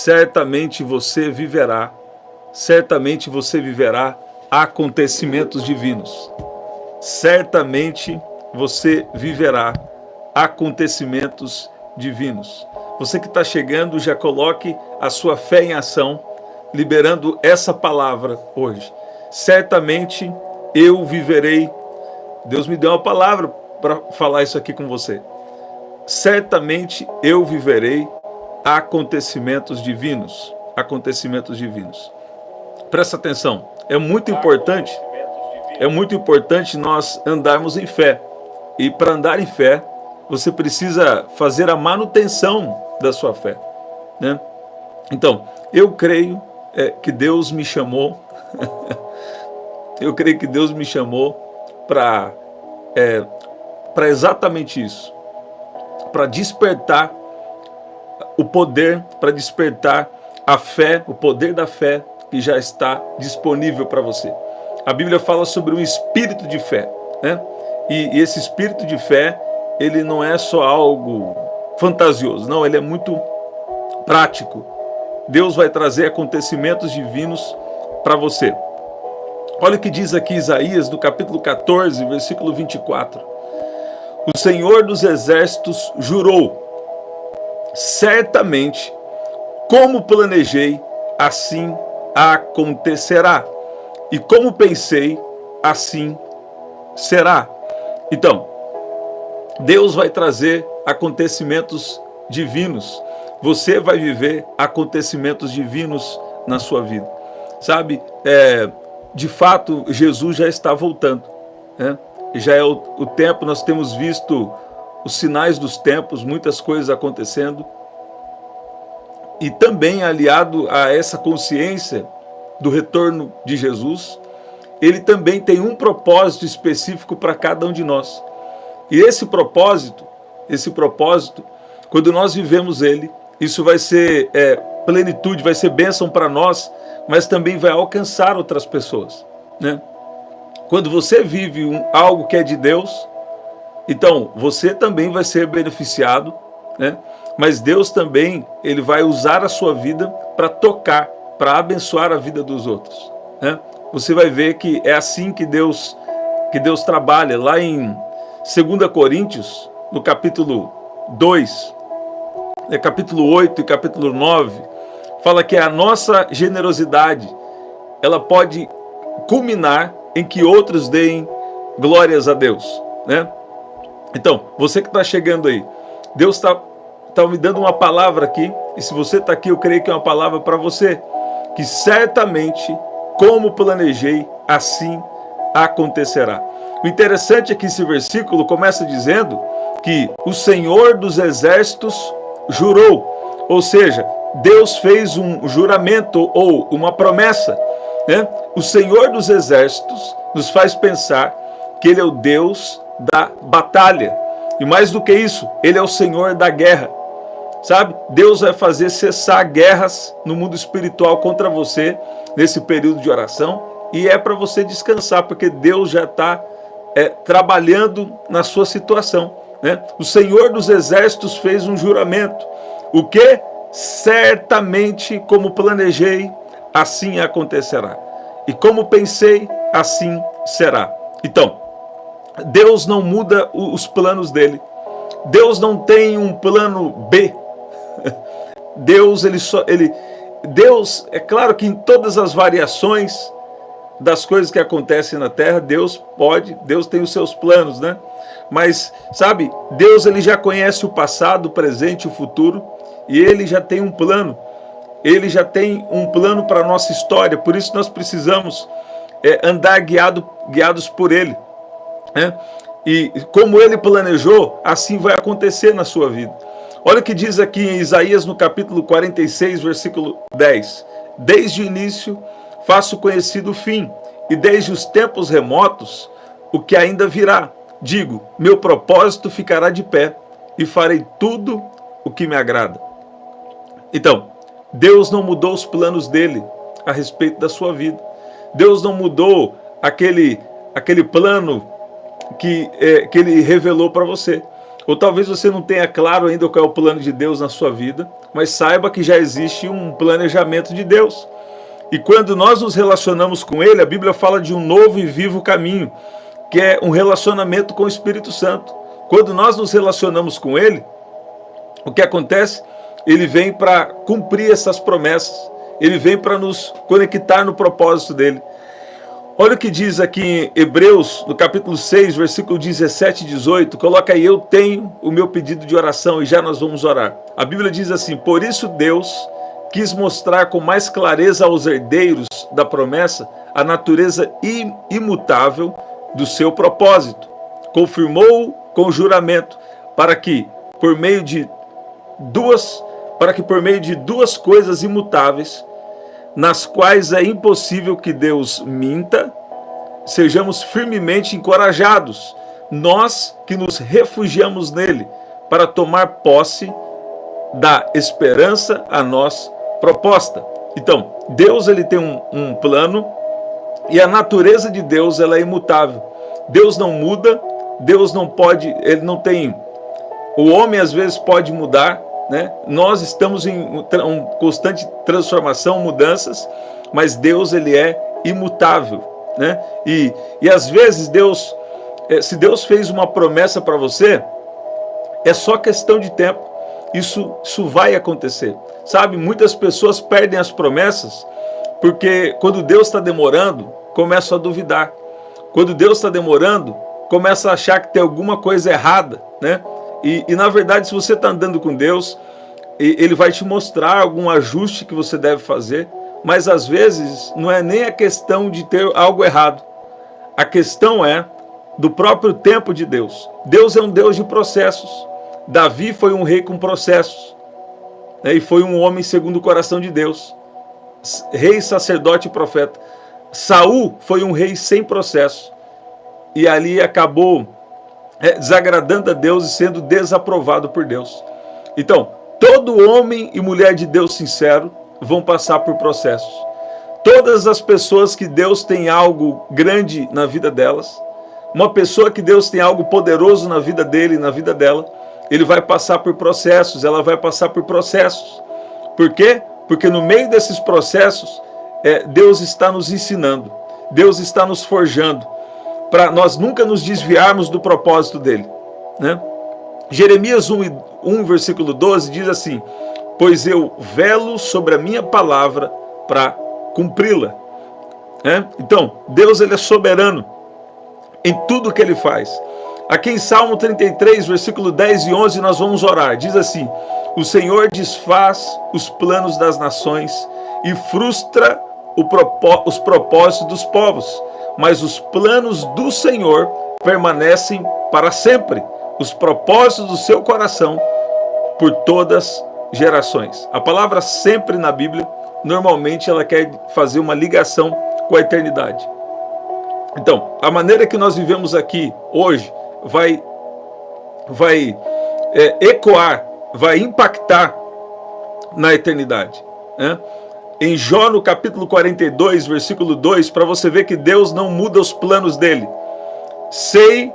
certamente você viverá acontecimentos divinos. Certamente você viverá acontecimentos divinos. Você que está chegando, já coloque a sua fé em ação, liberando essa palavra hoje. Certamente eu viverei. Deus me deu uma palavra para falar isso aqui com você. Certamente eu viverei acontecimentos divinos. Acontecimentos divinos. Presta atenção, é muito importante nós andarmos em fé. E para andar em fé, você precisa fazer a manutenção da sua fé, né? Então, eu creio que Deus me chamou, eu creio que Deus me chamou para exatamente isso, para despertar o poder, para despertar a fé, o poder da fé que já está disponível para você. A Bíblia fala sobre um espírito de fé, né? E esse espírito de fé, ele não é só algo fantasioso, não, ele é muito prático. Deus vai trazer acontecimentos divinos para você. Olha o que diz aqui Isaías, no capítulo 14, versículo 24. O Senhor dos Exércitos jurou: certamente, como planejei, assim acontecerá. E como pensei, assim será. Então, Deus vai trazer acontecimentos divinos. Você vai viver acontecimentos divinos na sua vida. Sabe, de fato, Jesus já está voltando, né? Já é o tempo, nós temos visto os sinais dos tempos, muitas coisas acontecendo. E também aliado a essa consciência do retorno de Jesus, ele também tem um propósito específico para cada um de nós. E esse propósito, quando nós vivemos ele, isso vai ser plenitude, vai ser bênção para nós, mas também vai alcançar outras pessoas, né? Quando você vive algo que é de Deus, então você também vai ser beneficiado, né? Mas Deus também, ele vai usar a sua vida para tocar, para abençoar a vida dos outros, né? Você vai ver que é assim que Deus trabalha. Lá em 2 Coríntios, no capítulo 2, capítulo 8 e capítulo 9, fala que a nossa generosidade, ela pode culminar em que outros deem glórias a Deus, né? Então, você que está chegando aí, Deus está me dando uma palavra aqui, e se você está aqui, eu creio que é uma palavra para você, que certamente, como planejei, assim acontecerá. O interessante é que esse versículo começa dizendo que o Senhor dos Exércitos jurou, ou seja, Deus fez um juramento ou uma promessa, né? O Senhor dos Exércitos nos faz pensar que Ele é o Deus da batalha, e mais do que isso, Ele é o Senhor da guerra, sabe? Deus vai fazer cessar guerras no mundo espiritual contra você nesse período de oração, e é para você descansar, porque Deus já está trabalhando na sua situação, né? O Senhor dos Exércitos fez um juramento. O que? Certamente, como planejei, assim acontecerá. E como pensei, assim será. Então, Deus não muda os planos dele. Deus não tem um plano B. Deus, Deus, é claro que em todas as variações das coisas que acontecem na terra, Deus tem os seus planos, né? Mas, sabe, Deus, ele já conhece o passado, o presente e o futuro, e ele já tem um plano. Ele já tem um plano para a nossa história, por isso nós precisamos andar guiados por ele, né? E como ele planejou, assim vai acontecer na sua vida. Olha o que diz aqui em Isaías, no capítulo 46, versículo 10. Desde o início faço conhecido o fim, e desde os tempos remotos o que ainda virá. Digo, meu propósito ficará de pé, e farei tudo o que me agrada. Então, Deus não mudou os planos dele a respeito da sua vida. Deus não mudou aquele plano que ele revelou para você. ou talvez você não tenha claro ainda qual é o plano de Deus na sua vida, mas saiba que já existe um planejamento de Deus. E quando nós nos relacionamos com Ele, a Bíblia fala de um novo e vivo caminho, que é um relacionamento com o Espírito Santo. Quando nós nos relacionamos com Ele, o que acontece? Ele vem para cumprir essas promessas, Ele vem para nos conectar no propósito dEle. Olha o que diz aqui em Hebreus, no capítulo 6, versículo 17 e 18, coloca aí: eu tenho o meu pedido de oração, e já nós vamos orar. A Bíblia diz assim: por isso Deus quis mostrar com mais clareza aos herdeiros da promessa a natureza imutável do seu propósito. Confirmou com juramento, para que por meio de duas coisas imutáveis, nas quais é impossível que Deus minta, sejamos firmemente encorajados, nós que nos refugiamos nele, para tomar posse da esperança a nós proposta. Então, Deus ele tem um plano, e a natureza de Deus ela é imutável. Deus não muda, Deus não pode, ele não tem... O homem às vezes pode mudar, né? Nós estamos em constante transformação, mudanças, mas Deus ele é imutável, né? E às vezes Deus, se Deus fez uma promessa para você, é só questão de tempo. Isso vai acontecer, sabe? Muitas pessoas perdem as promessas porque quando Deus está demorando, começam a duvidar. Quando Deus está demorando, começa a achar que tem alguma coisa errada, né? E na verdade, se você está andando com Deus, Ele vai te mostrar algum ajuste que você deve fazer, mas às vezes não é nem a questão de ter algo errado. A questão é do próprio tempo de Deus. Deus é um Deus de processos. Davi foi um rei com processos, né? E foi um homem segundo o coração de Deus. Rei, sacerdote e profeta. Saul foi um rei sem processo. E ali acabou desagradando a Deus e sendo desaprovado por Deus. Então, todo homem e mulher de Deus sincero vão passar por processos. Todas as pessoas que Deus tem algo grande na vida delas, uma pessoa que Deus tem algo poderoso na vida dele e na vida dela, ele vai passar por processos, ela vai passar por processos. Por quê? Porque no meio desses processos, Deus está nos ensinando, Deus está nos forjando, para nós nunca nos desviarmos do propósito dele, né? Jeremias 1, versículo 12 diz assim: pois eu velo sobre a minha palavra para cumpri-la, né? Então, Deus ele é soberano em tudo que ele faz. Aqui em Salmo 33, versículo 10 e 11, nós vamos orar. Diz assim: o Senhor desfaz os planos das nações e frustra os propósitos dos povos, mas os planos do Senhor permanecem para sempre, os propósitos do seu coração por todas gerações. A palavra sempre na Bíblia, normalmente ela quer fazer uma ligação com a eternidade. Então, a maneira que nós vivemos aqui hoje vai ecoar, vai impactar na eternidade, né? Em Jó, no capítulo 42, versículo 2, para você ver que Deus não muda os planos dele. Sei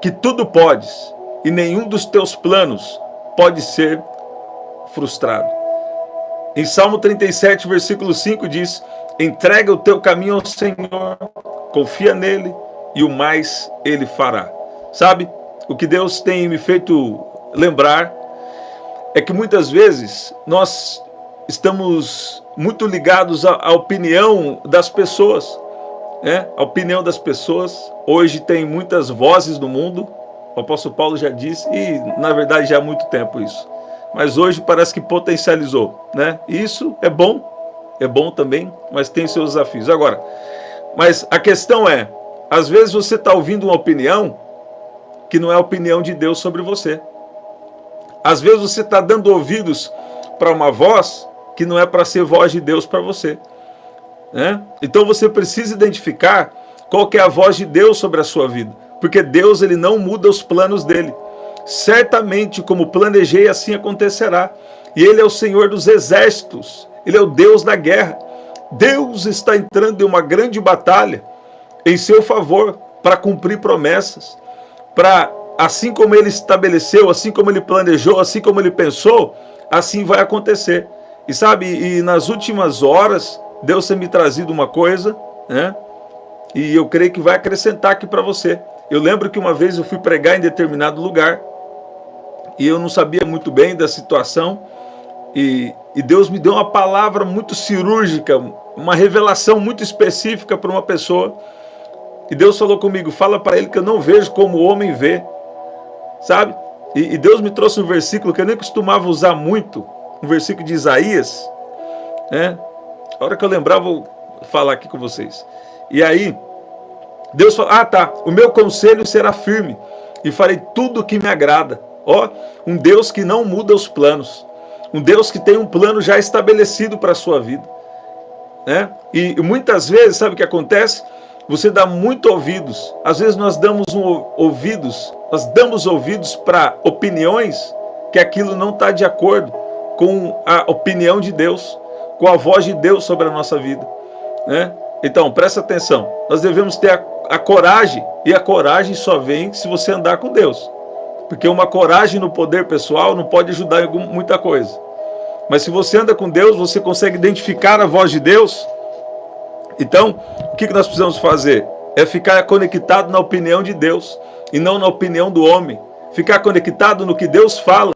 que tudo podes, e nenhum dos teus planos pode ser frustrado. Em Salmo 37, versículo 5 diz: entrega o teu caminho ao Senhor, confia nele, e o mais ele fará. Sabe, o que Deus tem me feito lembrar é que muitas vezes nós estamos muito ligados à opinião das pessoas, né? A opinião das pessoas. Hoje tem muitas vozes no mundo, o apóstolo Paulo já disse, e na verdade já há muito tempo isso. Mas hoje parece que potencializou, né? Isso é bom também, mas tem seus desafios. Agora, mas a questão é, às vezes você está ouvindo uma opinião que não é a opinião de Deus sobre você. Às vezes você está dando ouvidos para uma voz que não é para ser voz de Deus para você, né? Então você precisa identificar qual que é a voz de Deus sobre a sua vida, porque Deus ele não muda os planos dele. Certamente como planejei, assim acontecerá. E ele é o Senhor dos exércitos, ele é o Deus da guerra. Deus está entrando em uma grande batalha em seu favor, para cumprir promessas, para assim como ele estabeleceu, assim como ele planejou, assim como ele pensou, assim vai acontecer. E sabe, e nas últimas horas, Deus tem me trazido uma coisa, né? E eu creio que vai acrescentar aqui para você. Eu lembro que uma vez eu fui pregar em determinado lugar, e eu não sabia muito bem da situação, e Deus me deu uma palavra muito cirúrgica, uma revelação muito específica para uma pessoa. E Deus falou comigo, fala para ele que eu não vejo como o homem vê, sabe? E Deus me trouxe um versículo que eu nem costumava usar muito, um versículo de Isaías, né? A hora que eu lembrar, vou falar aqui com vocês. E aí, Deus falou, o meu conselho será firme, e farei tudo o que me agrada. Ó, um Deus que não muda os planos, um Deus que tem um plano já estabelecido para a sua vida, né? E muitas vezes, sabe o que acontece? Você dá muito ouvidos, às vezes nós damos ouvidos para opiniões que aquilo não está de acordo com a opinião de Deus, com a voz de Deus sobre a nossa vida, né? Então, presta atenção, nós devemos ter a coragem, e a coragem só vem se você andar com Deus, porque uma coragem no poder pessoal não pode ajudar em muita coisa, mas se você anda com Deus, você consegue identificar a voz de Deus. Então, o que nós precisamos fazer? É ficar conectado na opinião de Deus, e não na opinião do homem, ficar conectado no que Deus fala,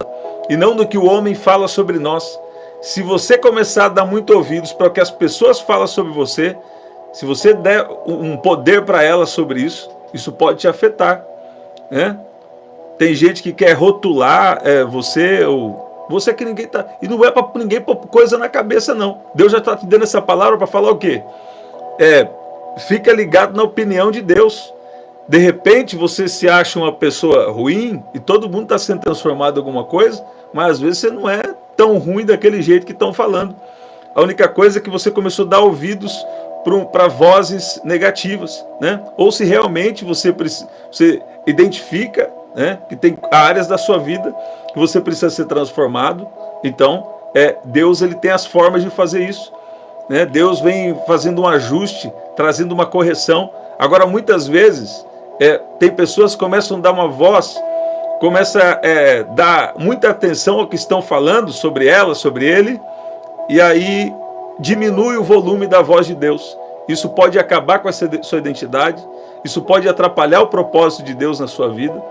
e não no que o homem fala sobre nós. Se você começar a dar muito ouvidos para o que as pessoas falam sobre você, se você der um poder para elas sobre isso, isso pode te afetar, né? Tem gente que quer rotular você, ou você que ninguém tá, e não é para ninguém pôr coisa na cabeça, não. Deus já está te dando essa palavra para falar o quê? Fica ligado na opinião de Deus. De repente você se acha uma pessoa ruim e todo mundo está sendo transformado em alguma coisa, mas às vezes você não é tão ruim daquele jeito que estão falando. A única coisa é que você começou a dar ouvidos para vozes negativas, né? Ou se realmente você identifica, né, que tem áreas da sua vida que você precisa ser transformado. Então Deus, ele tem as formas de fazer isso, né? Deus vem fazendo um ajuste, trazendo uma correção. Agora, muitas vezes tem pessoas que começam a dar uma voz, começam a dar muita atenção ao que estão falando sobre ela, sobre ele, e aí diminui o volume da voz de Deus. Isso pode acabar com a sua identidade, isso pode atrapalhar o propósito de Deus na sua vida.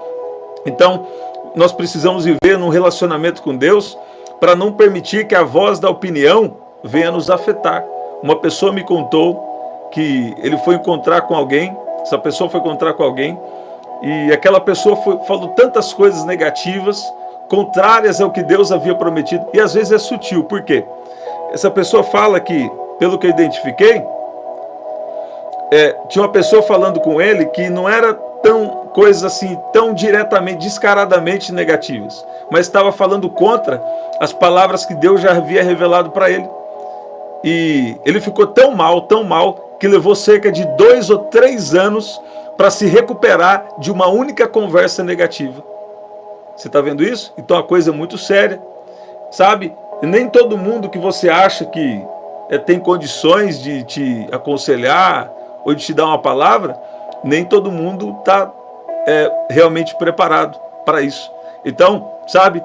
Então, nós precisamos viver num relacionamento com Deus para não permitir que a voz da opinião venha nos afetar. Uma pessoa me contou que ele foi encontrar com alguém, essa pessoa foi encontrar com alguém, e aquela pessoa falou tantas coisas negativas, contrárias ao que Deus havia prometido, e às vezes é sutil. Por quê? Essa pessoa fala que, pelo que eu identifiquei, tinha uma pessoa falando com ele que não era coisas assim tão diretamente, descaradamente negativas, mas estava falando contra as palavras que Deus já havia revelado para ele. E ele ficou tão mal, que levou cerca de 2 ou 3 anos para se recuperar de uma única conversa negativa. Você está vendo isso? Então a coisa é muito séria, sabe? E nem todo mundo que você acha que tem condições de te aconselhar ou de te dar uma palavra, nem todo mundo está realmente preparado para isso. Então, sabe,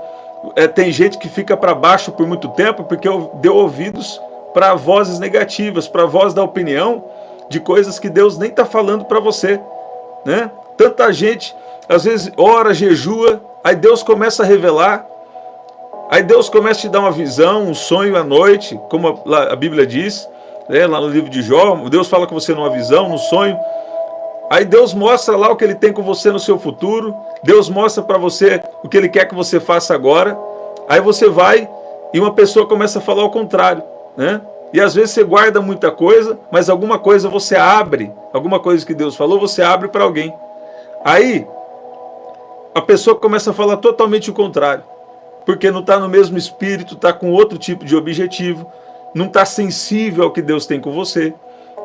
tem gente que fica para baixo por muito tempo porque deu ouvidos para vozes negativas, para a voz da opinião de coisas que Deus nem está falando para você, né? Tanta gente, às vezes, ora, jejua, aí Deus começa a revelar, aí Deus começa a te dar uma visão, um sonho à noite, como a Bíblia diz, né, lá no livro de Jó. Deus fala com você numa visão, num sonho, aí Deus mostra lá o que Ele tem com você no seu futuro, Deus mostra para você o que Ele quer que você faça agora, aí você vai e uma pessoa começa a falar o contrário, né? E às vezes você guarda muita coisa, mas alguma coisa você abre, alguma coisa que Deus falou, você abre para alguém. Aí a pessoa começa a falar totalmente o contrário, porque não está no mesmo espírito, está com outro tipo de objetivo, não está sensível ao que Deus tem com você,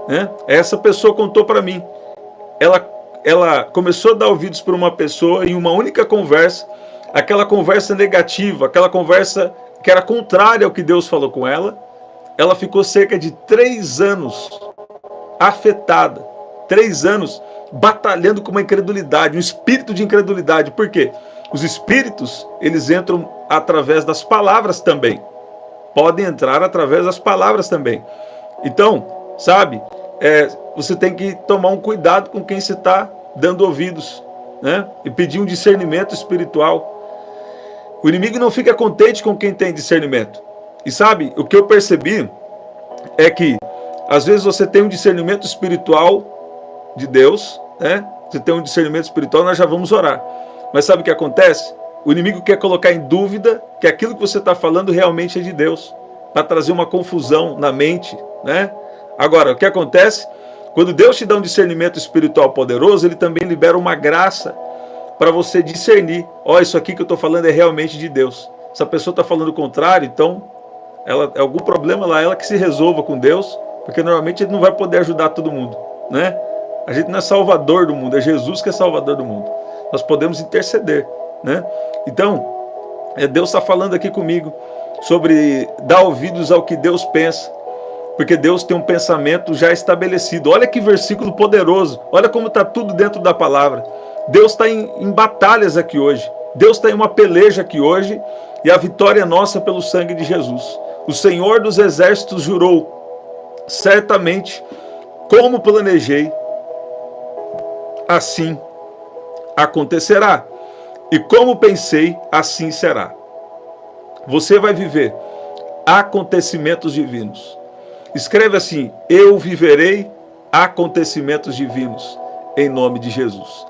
né? Essa pessoa contou para mim, ela começou a dar ouvidos para uma pessoa em uma única conversa, aquela conversa negativa, aquela conversa que era contrária ao que Deus falou com ela. Ela ficou cerca de 3 anos afetada, 3 anos batalhando com uma incredulidade, um espírito de incredulidade. Por quê? Os espíritos, eles entram através das palavras também. Podem entrar através das palavras também. Então, sabe, você tem que tomar um cuidado com quem você está dando ouvidos, né? E pedir um discernimento espiritual. O inimigo não fica contente com quem tem discernimento. E sabe, o que eu percebi é que às vezes você tem um discernimento espiritual de Deus, né? Você tem um discernimento espiritual, nós já vamos orar. Mas sabe o que acontece? O inimigo quer colocar em dúvida que aquilo que você está falando realmente é de Deus, para trazer uma confusão na mente, né? Agora, o que acontece? Quando Deus te dá um discernimento espiritual poderoso, Ele também libera uma graça para você discernir. Ó, isso aqui que eu estou falando é realmente de Deus. Se a pessoa está falando o contrário, então algum problema lá, ela que se resolva com Deus, porque normalmente Ele não vai poder ajudar todo mundo, né? A gente não é salvador do mundo, é Jesus que é salvador do mundo. Nós podemos interceder, né? Então, Deus está falando aqui comigo sobre dar ouvidos ao que Deus pensa, porque Deus tem um pensamento já estabelecido. Olha que versículo poderoso, olha como está tudo dentro da palavra. Deus está em batalhas aqui hoje, Deus está em uma peleja aqui hoje, e a vitória é nossa pelo sangue de Jesus. O Senhor dos Exércitos jurou: certamente, como planejei, assim acontecerá, e como pensei, assim será. Você vai viver acontecimentos divinos. Escreve assim: eu viverei acontecimentos divinos, em nome de Jesus.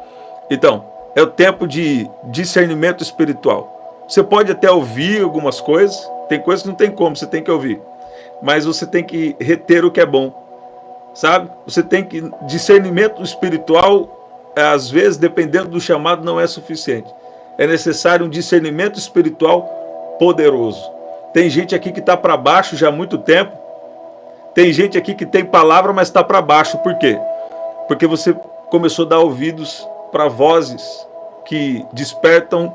Então, é o tempo de discernimento espiritual. Você pode até ouvir algumas coisas, tem coisas que não tem como, você tem que ouvir, mas você tem que reter o que é bom, sabe? Você tem que, discernimento espiritual, às vezes, dependendo do chamado, não é suficiente. É necessário um discernimento espiritual poderoso. Tem gente aqui que está para baixo já há muito tempo. Tem gente aqui que tem palavra, mas está para baixo. Por quê? Porque você começou a dar ouvidos para vozes que despertam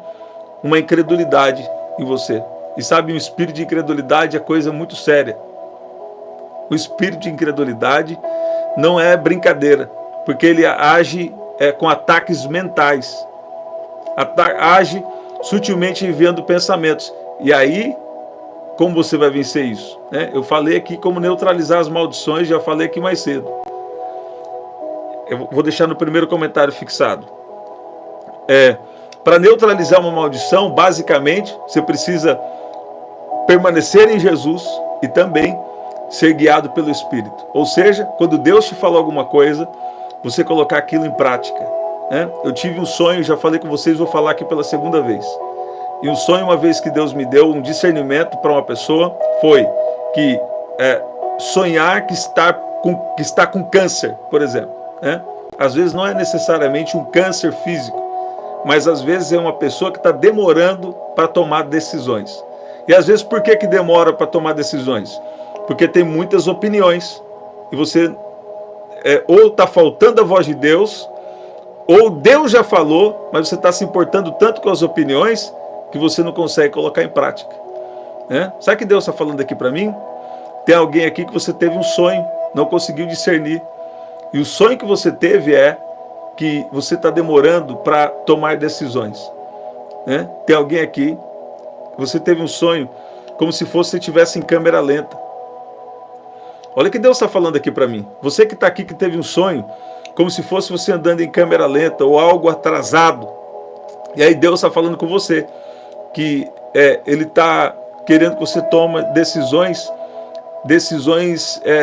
uma incredulidade em você. E sabe, um espírito de incredulidade é coisa muito séria. O espírito de incredulidade não é brincadeira, porque ele age com ataques mentais. Age sutilmente enviando pensamentos. E aí, como você vai vencer isso? Eu falei aqui como neutralizar as maldições, já falei aqui mais cedo. Eu vou deixar no primeiro comentário fixado. Para neutralizar uma maldição, basicamente, você precisa permanecer em Jesus e também ser guiado pelo Espírito. Ou seja, quando Deus te falou alguma coisa, você colocar aquilo em prática. Eu tive um sonho, já falei com vocês, vou falar aqui pela segunda vez. E um sonho, uma vez que Deus me deu um discernimento para uma pessoa, foi que sonhar que está com câncer, por exemplo. Às vezes não é necessariamente um câncer físico, mas às vezes é uma pessoa que está demorando para tomar decisões. E às vezes por que demora para tomar decisões? Porque tem muitas opiniões, e você ou está faltando a voz de Deus, ou Deus já falou, mas você está se importando tanto com as opiniões que você não consegue colocar em prática. Sabe o que Deus está falando aqui para mim? Tem alguém aqui que você teve um sonho, não conseguiu discernir. E o sonho que você teve é que você está demorando para tomar decisões. Tem alguém aqui, você teve um sonho como se fosse você estivesse em câmera lenta. Olha o que Deus está falando aqui para mim. Você que está aqui, que teve um sonho como se fosse você andando em câmera lenta ou algo atrasado. E aí Deus está falando com você que Ele está querendo que você tome decisões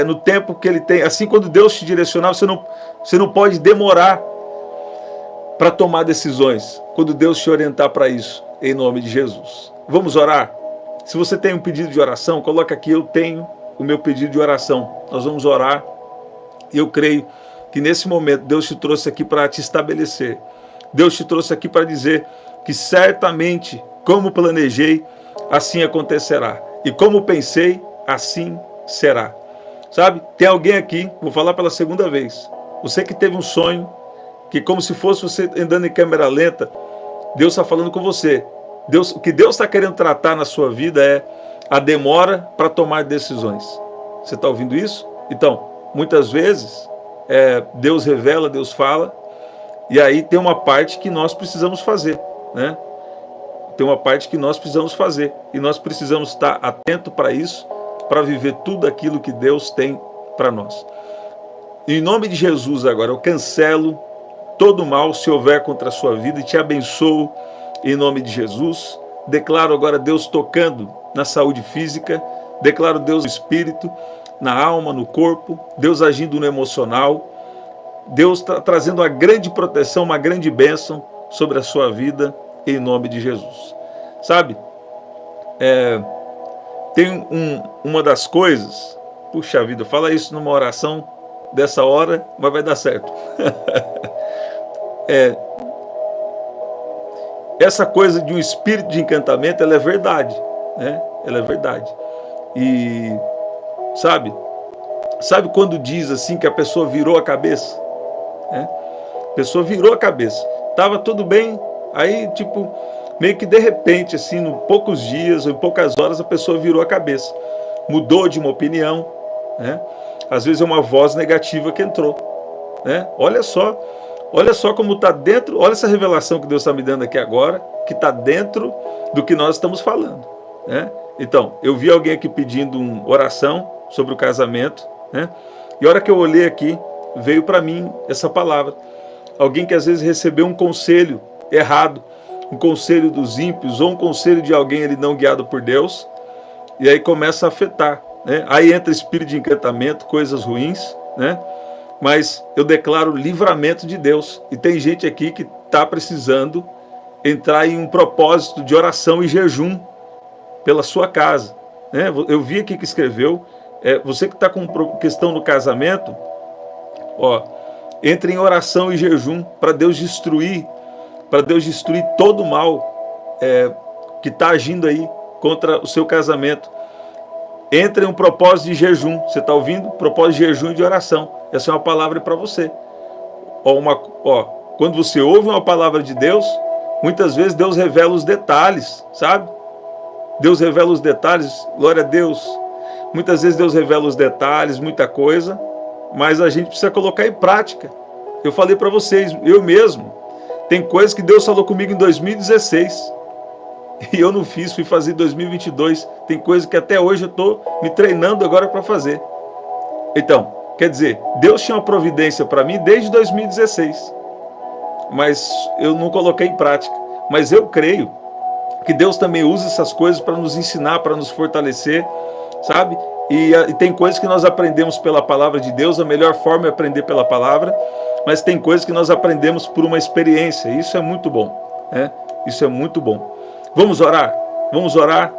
no tempo que Ele tem. Assim, quando Deus te direcionar, você não pode demorar para tomar decisões, quando Deus te orientar para isso, em nome de Jesus. Vamos orar? Se você tem um pedido de oração, coloca aqui: eu tenho o meu pedido de oração. Nós vamos orar. E eu creio que nesse momento Deus te trouxe aqui para te estabelecer. Deus te trouxe aqui para dizer que certamente, como planejei, assim acontecerá. E como pensei, assim será. Sabe? Tem alguém aqui, vou falar pela segunda vez. Você que teve um sonho, que como se fosse você andando em câmera lenta, Deus está falando com você. O que Deus está querendo tratar na sua vida é a demora para tomar decisões. Você está ouvindo isso? Então, muitas vezes, Deus revela, Deus fala, e aí tem uma parte que nós precisamos fazer, né? Tem uma parte que nós precisamos fazer, e nós precisamos estar atento para isso, para viver tudo aquilo que Deus tem para nós. Em nome de Jesus agora, eu cancelo todo mal se houver contra a sua vida e te abençoo em nome de Jesus. Declaro agora Deus tocando na saúde física, declaro Deus no espírito, na alma, no corpo, Deus agindo no emocional, Deus trazendo uma grande proteção, uma grande bênção sobre a sua vida em nome de Jesus. Sabe, tem uma das coisas, puxa vida, fala isso numa oração dessa hora, mas vai dar certo. Essa coisa de um espírito de encantamento, ela é verdade, né? Ela é verdade. E sabe quando diz assim que a pessoa virou a cabeça, né? A pessoa virou a cabeça, tava tudo bem, aí tipo meio que de repente assim, em poucos dias ou em poucas horas a pessoa virou a cabeça, mudou de uma opinião, né? Às vezes é uma voz negativa que entrou, né? Olha só como está dentro, olha essa revelação que Deus está me dando aqui agora, que está dentro do que nós estamos falando, né? Então, eu vi alguém aqui pedindo uma oração sobre o casamento, né? E a hora que eu olhei aqui, veio para mim essa palavra. Alguém que às vezes recebeu um conselho errado, um conselho dos ímpios, ou um conselho de alguém ele não guiado por Deus, e aí começa a afetar, né? Aí entra espírito de encantamento, coisas ruins, né? Mas eu declaro livramento de Deus. E tem gente aqui que está precisando entrar em um propósito de oração e jejum pela sua casa, né? Eu vi aqui que escreveu, você que está com questão no casamento, entre em oração e jejum para Deus destruir todo o mal que está agindo aí contra o seu casamento. Entre em um propósito de jejum. Você está ouvindo? Propósito de jejum e de oração. Essa é uma palavra para você. Quando você ouve uma palavra de Deus, muitas vezes Deus revela os detalhes, sabe? Deus revela os detalhes, glória a Deus. Muitas vezes Deus revela os detalhes, muita coisa, mas a gente precisa colocar em prática. Eu falei para vocês, eu mesmo, tem coisas que Deus falou comigo em 2016 e eu não fiz, fui fazer em 2022. Tem coisas que até hoje eu estou me treinando agora para fazer. Então, quer dizer, Deus tinha uma providência para mim desde 2016, mas eu não coloquei em prática. Mas eu creio que Deus também usa essas coisas para nos ensinar, para nos fortalecer, sabe? E tem coisas que nós aprendemos pela palavra de Deus, a melhor forma é aprender pela palavra, mas tem coisas que nós aprendemos por uma experiência, e isso é muito bom, né? Isso é muito bom. Vamos orar? Vamos orar?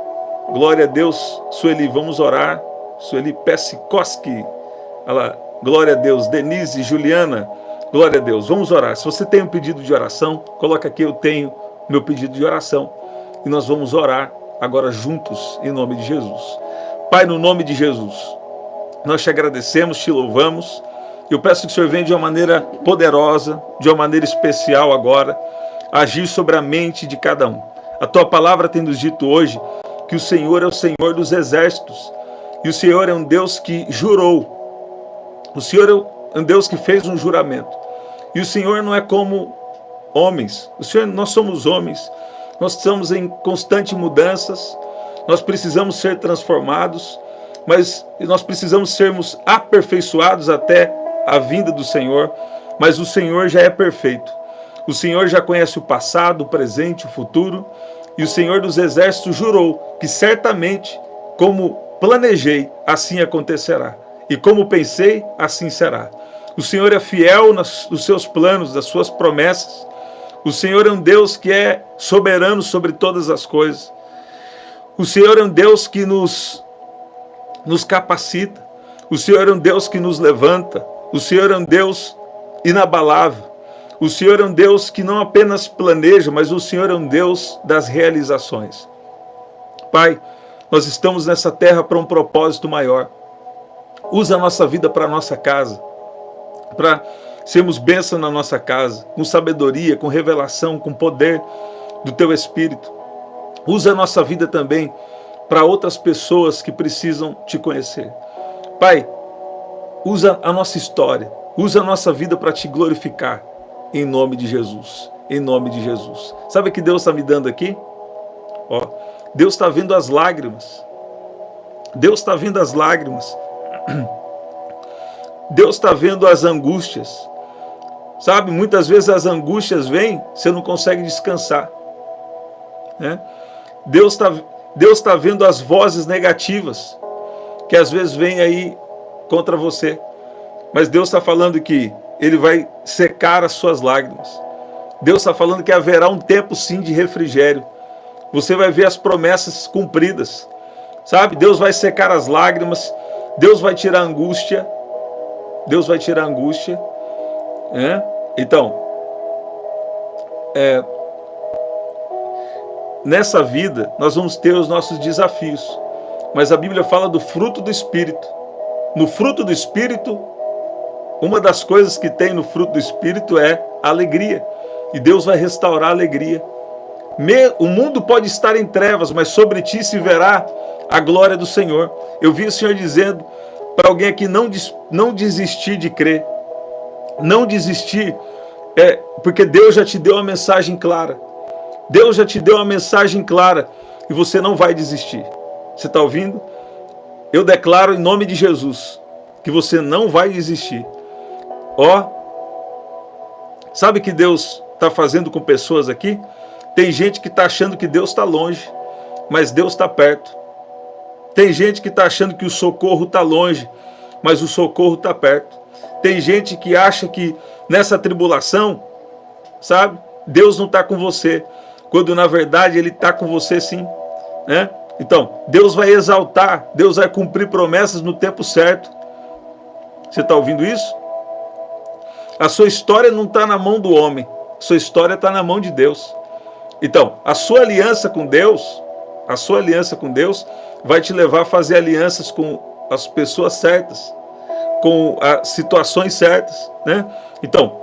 Glória a Deus. Sueli, vamos orar. Sueli Pesikoski. Glória a Deus. Denise, Juliana, glória a Deus. Vamos orar. Se você tem um pedido de oração, coloca aqui, eu tenho meu pedido de oração. E nós vamos orar agora juntos, em nome de Jesus. Pai, no nome de Jesus, nós te agradecemos, te louvamos. Eu peço que o Senhor venha de uma maneira poderosa, de uma maneira especial agora, agir sobre a mente de cada um. A tua palavra tem nos dito hoje que o Senhor é o Senhor dos exércitos. E o Senhor é um Deus que jurou. O Senhor é um Deus que fez um juramento. E o Senhor não é como homens. Nós somos homens. Nós estamos em constante mudanças. Nós precisamos ser transformados. Mas nós precisamos sermos aperfeiçoados até a vinda do Senhor. Mas o Senhor já é perfeito. O Senhor já conhece o passado, o presente, o futuro. E o Senhor dos Exércitos jurou que certamente, como planejei, assim acontecerá. E como pensei, assim será. O Senhor é fiel nos seus planos, nas suas promessas. O Senhor é um Deus que é soberano sobre todas as coisas. O Senhor é um Deus que nos capacita. O Senhor é um Deus que nos levanta. O Senhor é um Deus inabalável. O Senhor é um Deus que não apenas planeja, mas o Senhor é um Deus das realizações. Pai, nós estamos nessa terra para um propósito maior. Usa a nossa vida para a nossa casa, para sermos bênção na nossa casa, com sabedoria, com revelação, com poder do Teu Espírito. Usa a nossa vida também para outras pessoas que precisam Te conhecer. Pai, usa a nossa história. Usa a nossa vida para te glorificar, em nome de Jesus, em nome de Jesus. Sabe o que Deus está me dando aqui? Ó, Deus está vendo as lágrimas. Deus está vendo as lágrimas. Deus está vendo as angústias. Sabe, muitas vezes as angústias vêm, você não consegue descansar, né? Deus tá vendo as vozes negativas, que às vezes vêm aí contra você. Mas Deus está falando que Ele vai secar as suas lágrimas. Deus está falando que haverá um tempo sim de refrigério. Você vai ver as promessas cumpridas. Sabe, Deus vai secar as lágrimas. Deus vai tirar a angústia. Deus vai tirar a angústia. Então, nessa vida nós vamos ter os nossos desafios, mas a Bíblia fala do fruto do Espírito. No fruto do Espírito, uma das coisas que tem no fruto do Espírito é a alegria, e Deus vai restaurar a alegria. O mundo pode estar em trevas, mas sobre ti se verá a glória do Senhor. Eu vi o Senhor dizendo para alguém aqui não desistir de crer. Não desistir, porque Deus já te deu uma mensagem clara. Deus já te deu uma mensagem clara e você não vai desistir. Você está ouvindo? Eu declaro em nome de Jesus que você não vai desistir. Sabe o que Deus está fazendo com pessoas aqui? Tem gente que está achando que Deus está longe, mas Deus está perto. Tem gente que está achando que o socorro está longe, mas o socorro está perto. Tem gente que acha que nessa tribulação, sabe, Deus não está com você, quando na verdade Ele está com você sim, né? Então, Deus vai exaltar, Deus vai cumprir promessas no tempo certo. Você está ouvindo isso? A sua história não está na mão do homem, a sua história está na mão de Deus. Então, a sua aliança com Deus vai te levar a fazer alianças com as pessoas certas, com as situações certas, né? Então,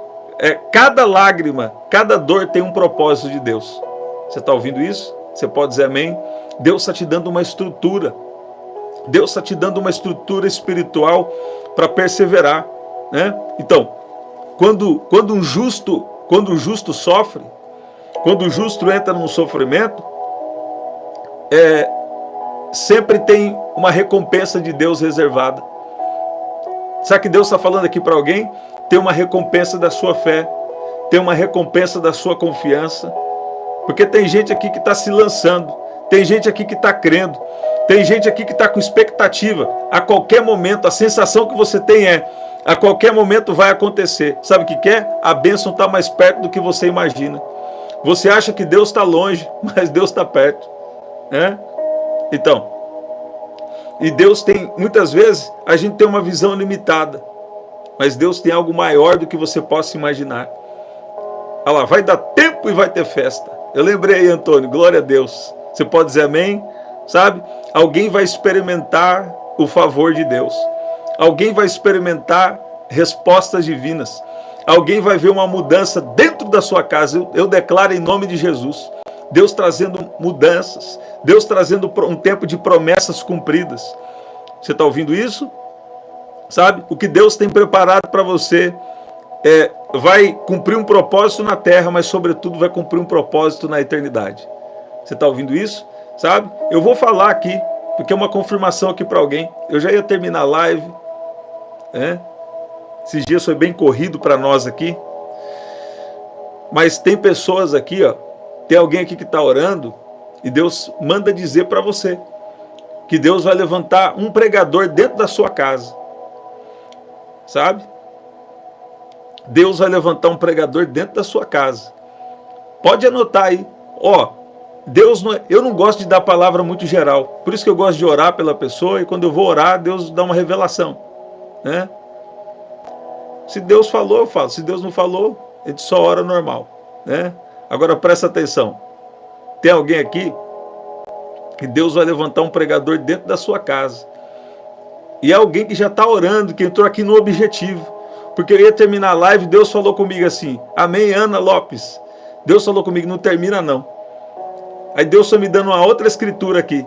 cada lágrima, cada dor tem um propósito de Deus. Você está ouvindo isso? Você pode dizer amém? Deus está te dando uma estrutura. Deus está te dando uma estrutura espiritual para perseverar, né? Então, quando um justo sofre, quando o justo entra num sofrimento, sempre tem uma recompensa de Deus reservada. Sabe que Deus está falando aqui para alguém? Tem uma recompensa da sua fé, tem uma recompensa da sua confiança, porque tem gente aqui que está se lançando, tem gente aqui que está crendo, tem gente aqui que está com expectativa. A qualquer momento, a sensação que você tem a qualquer momento vai acontecer. Sabe o que é? A bênção está mais perto do que você imagina. Você acha que Deus está longe, mas Deus está perto, né? Então, e Deus tem, muitas vezes, a gente tem uma visão limitada, mas Deus tem algo maior do que você possa imaginar. Olha lá, vai dar tempo e vai ter festa. Eu lembrei aí, Antônio, glória a Deus. Você pode dizer amém? Sabe? Alguém vai experimentar o favor de Deus. Alguém vai experimentar respostas divinas. Alguém vai ver uma mudança dentro da sua casa. Eu declaro em nome de Jesus. Deus trazendo mudanças. Deus trazendo um tempo de promessas cumpridas. Você está ouvindo isso? Sabe? O que Deus tem preparado para você vai cumprir um propósito na terra, mas sobretudo vai cumprir um propósito na eternidade. Você está ouvindo isso? Sabe? Eu vou falar aqui, porque é uma confirmação aqui para alguém. Eu já ia terminar a live, né? Esses dias foi bem corrido para nós aqui. Mas tem pessoas aqui, ó, tem alguém aqui que está orando, e Deus manda dizer para você que Deus vai levantar um pregador dentro da sua casa. Sabe? Deus vai levantar um pregador dentro da sua casa. Pode anotar aí. Ó, Deus não, eu não gosto de dar palavra muito geral. Por isso que eu gosto de orar pela pessoa, e quando eu vou orar, Deus dá uma revelação, né? Se Deus falou, eu falo. Se Deus não falou, a gente só ora normal, né? Agora presta atenção. Tem alguém aqui que Deus vai levantar um pregador dentro da sua casa. E é alguém que já está orando, que entrou aqui no objetivo. Porque eu ia terminar a live, Deus falou comigo assim, amém, Ana Lopes. Deus falou comigo, não termina não. Aí Deus foi me dando uma outra escritura aqui.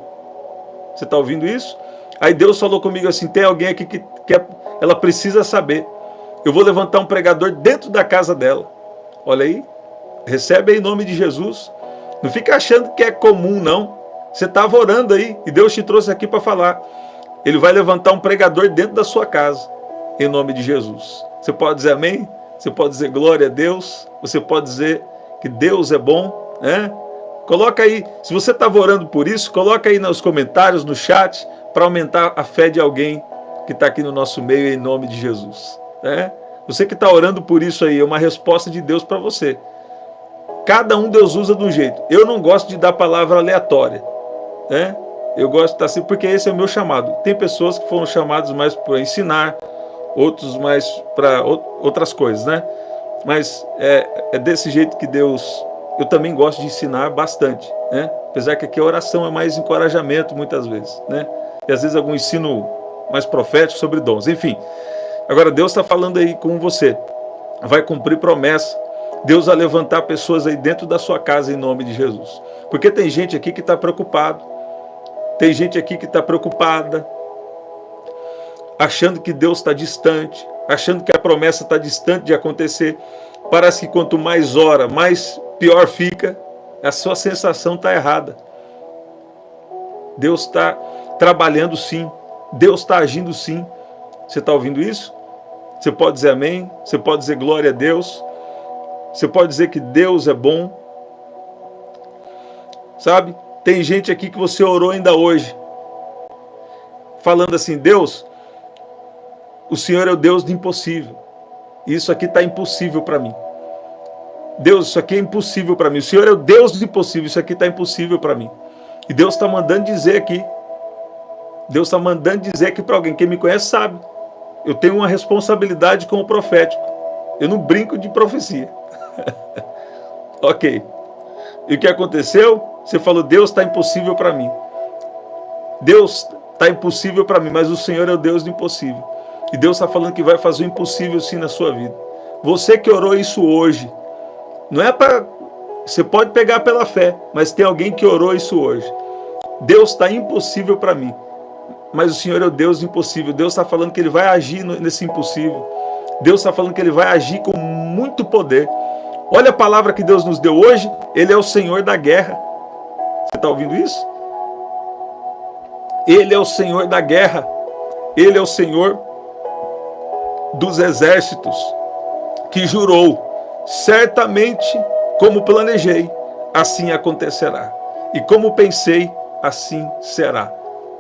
Você está ouvindo isso? Aí Deus falou comigo assim, tem alguém aqui que ela precisa saber. Eu vou levantar um pregador dentro da casa dela. Olha aí, recebe aí em nome de Jesus. Não fica achando que é comum, não. Você estava orando aí e Deus te trouxe aqui para falar. Ele vai levantar um pregador dentro da sua casa, em nome de Jesus. Você pode dizer amém? Você pode dizer glória a Deus? Você pode dizer que Deus é bom, né? Coloca aí, se você estava orando por isso, coloca aí nos comentários, no chat, para aumentar a fé de alguém que está aqui no nosso meio, em nome de Jesus. Né? Você que está orando por isso aí, é uma resposta de Deus para você. Cada um Deus usa de um jeito. Eu não gosto de dar palavra aleatória, né? Eu gosto de estar assim, porque esse é o meu chamado. Tem pessoas que foram chamadas mais para ensinar, outros mais para outras coisas, né? Mas é desse jeito que Deus... Eu também gosto de ensinar bastante, né? Apesar que aqui a oração é mais encorajamento muitas vezes, né? E às vezes algum ensino mais profético sobre dons, enfim. Agora Deus está falando aí com você, vai cumprir promessa. Deus vai levantar pessoas aí dentro da sua casa em nome de Jesus. Porque tem gente aqui que está preocupado, tem gente aqui que está preocupada, achando que Deus está distante, achando que a promessa está distante de acontecer. Parece que quanto mais ora, mais pior fica. A sua sensação está errada. Deus está trabalhando sim. Deus está agindo sim. Você está ouvindo isso? Você pode dizer amém? Você pode dizer glória a Deus? Você pode dizer que Deus é bom? Sabe? Tem gente aqui que você orou ainda hoje, falando assim, Deus, o Senhor é o Deus do impossível. Isso aqui está impossível para mim. Deus, isso aqui é impossível para mim. O Senhor é o Deus do impossível. Isso aqui está impossível para mim. E Deus está mandando dizer aqui. Deus está mandando dizer aqui para alguém. Quem me conhece sabe. Eu tenho uma responsabilidade com o profético. Eu não brinco de profecia. Ok. E o que aconteceu? Você falou, Deus está impossível para mim. Deus está impossível para mim, mas o Senhor é o Deus do impossível. E Deus está falando que vai fazer o impossível sim na sua vida. Você que orou isso hoje, não é para... Você pode pegar pela fé, mas tem alguém que orou isso hoje. Deus está impossível para mim, mas o Senhor é o Deus do impossível. Deus está falando que Ele vai agir nesse impossível. Deus está falando que Ele vai agir com muito poder. Olha a palavra que Deus nos deu hoje. Ele é o Senhor da guerra. Você está ouvindo isso? Ele é o Senhor da guerra. Ele é o Senhor dos exércitos, que jurou, certamente como planejei, assim acontecerá. E como pensei, assim será,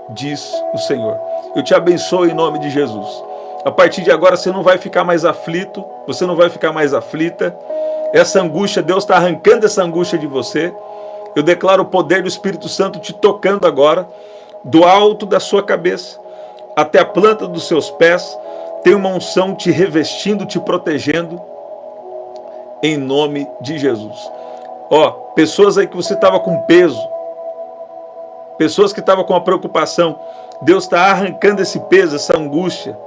diz o Senhor. Eu te abençoo em nome de Jesus. A partir de agora você não vai ficar mais aflito, você não vai ficar mais aflita. Essa angústia, Deus está arrancando essa angústia de você. Eu declaro o poder do Espírito Santo te tocando agora, do alto da sua cabeça até a planta dos seus pés. Tem uma unção te revestindo, te protegendo, em nome de Jesus. Ó, pessoas aí que você estava com peso, pessoas que estavam com a preocupação, Deus está arrancando esse peso, essa angústia,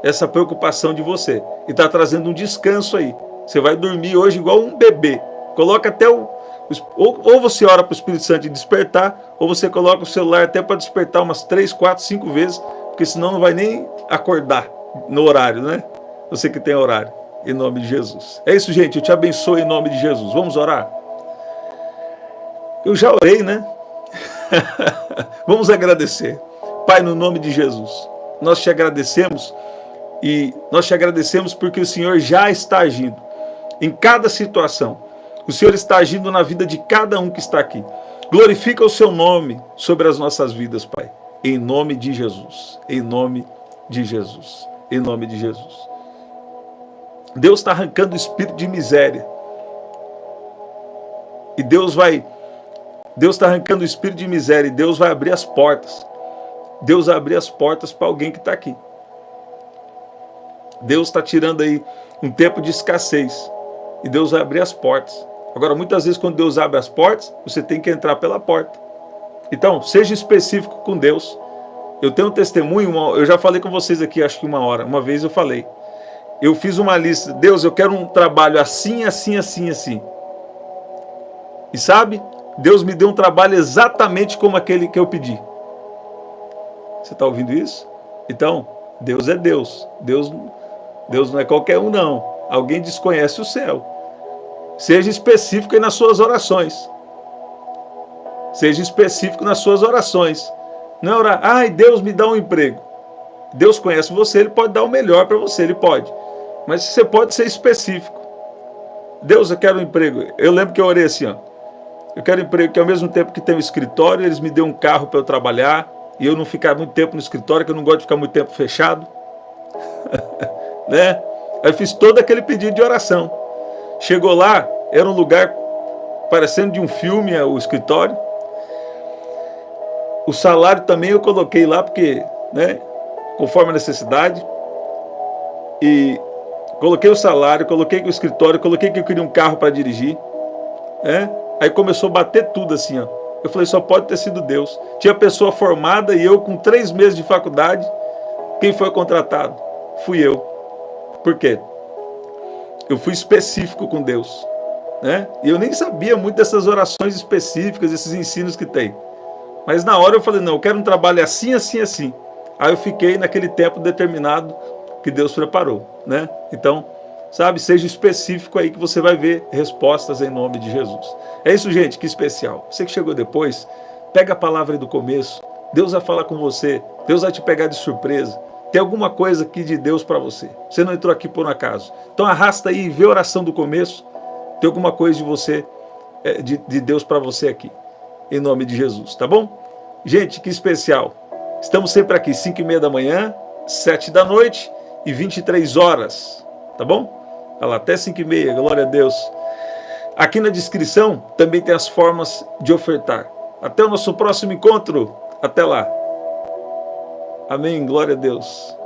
essa preocupação de você, e está trazendo um descanso aí. Você vai dormir hoje igual um bebê. Coloca até ou você ora para o Espírito Santo despertar, ou você coloca o celular até para despertar umas 3, 4, 5 vezes, porque senão não vai nem acordar no horário, né? Você que tem horário, em nome de Jesus. É isso, gente, eu te abençoo em nome de Jesus. Vamos orar? Eu já orei, né? Vamos agradecer. Pai, no nome de Jesus, nós te agradecemos, e nós te agradecemos porque o Senhor já está agindo em cada situação. O Senhor está agindo na vida de cada um que está aqui. Glorifica o seu nome sobre as nossas vidas, Pai. Em nome de Jesus. Em nome de Jesus. Em nome de Jesus. Deus está arrancando o espírito de miséria. E Deus está arrancando o espírito de miséria. E Deus vai abrir as portas. Deus vai abrir as portas para alguém que está aqui. Deus está tirando aí um tempo de escassez. E Deus vai abrir as portas. Agora, muitas vezes, quando Deus abre as portas, você tem que entrar pela porta. Então, seja específico com Deus. Eu tenho um testemunho, eu já falei com vocês aqui, acho que uma vez eu falei. Eu fiz uma lista, Deus, eu quero um trabalho assim, assim, assim, assim. E sabe, Deus me deu um trabalho exatamente como aquele que eu pedi. Você está ouvindo isso? Então, Deus é Deus. Deus não é qualquer um, não. Alguém desconhece o céu. Seja específico aí nas suas orações. Seja específico nas suas orações. Não é orar, ai, Deus me dá um emprego. Deus conhece você, Ele pode dar o melhor para você, Ele pode. Mas você pode ser específico. Deus, eu quero um emprego. Eu lembro que eu orei assim, ó. Eu quero um emprego que ao mesmo tempo que tem um escritório, eles me dêem um carro para eu trabalhar e eu não ficar muito tempo no escritório, que eu não gosto de ficar muito tempo fechado. Né? Aí eu fiz todo aquele pedido de oração. Chegou lá, era um lugar parecendo de um filme, o escritório. O salário também eu coloquei lá, porque, né, conforme a necessidade. E coloquei o salário, coloquei o escritório, coloquei que eu queria um carro para dirigir. Né? Aí começou a bater tudo assim, ó. Eu falei, só pode ter sido Deus. Tinha pessoa formada e eu com 3 meses de faculdade. Quem foi contratado? Fui eu. Por quê? Eu fui específico com Deus. Né? E eu nem sabia muito dessas orações específicas, esses ensinos que tem. Mas na hora eu falei, não, eu quero um trabalho assim, assim, assim. Aí eu fiquei naquele tempo determinado que Deus preparou, né? Então, sabe, seja específico aí que você vai ver respostas em nome de Jesus. É isso, gente, que especial. Você que chegou depois, pega a palavra aí do começo. Deus vai falar com você. Deus vai te pegar de surpresa. Tem alguma coisa aqui de Deus para você. Você não entrou aqui por um acaso. Então arrasta aí e vê a oração do começo. Tem alguma coisa de você, de Deus para você aqui. Em nome de Jesus, tá bom? Gente, que especial. Estamos sempre aqui, 5h30 da manhã, 7 da noite e 23 horas, tá bom? Olha lá, até 5h30, glória a Deus. Aqui na descrição também tem as formas de ofertar. Até o nosso próximo encontro. Até lá. Amém, glória a Deus.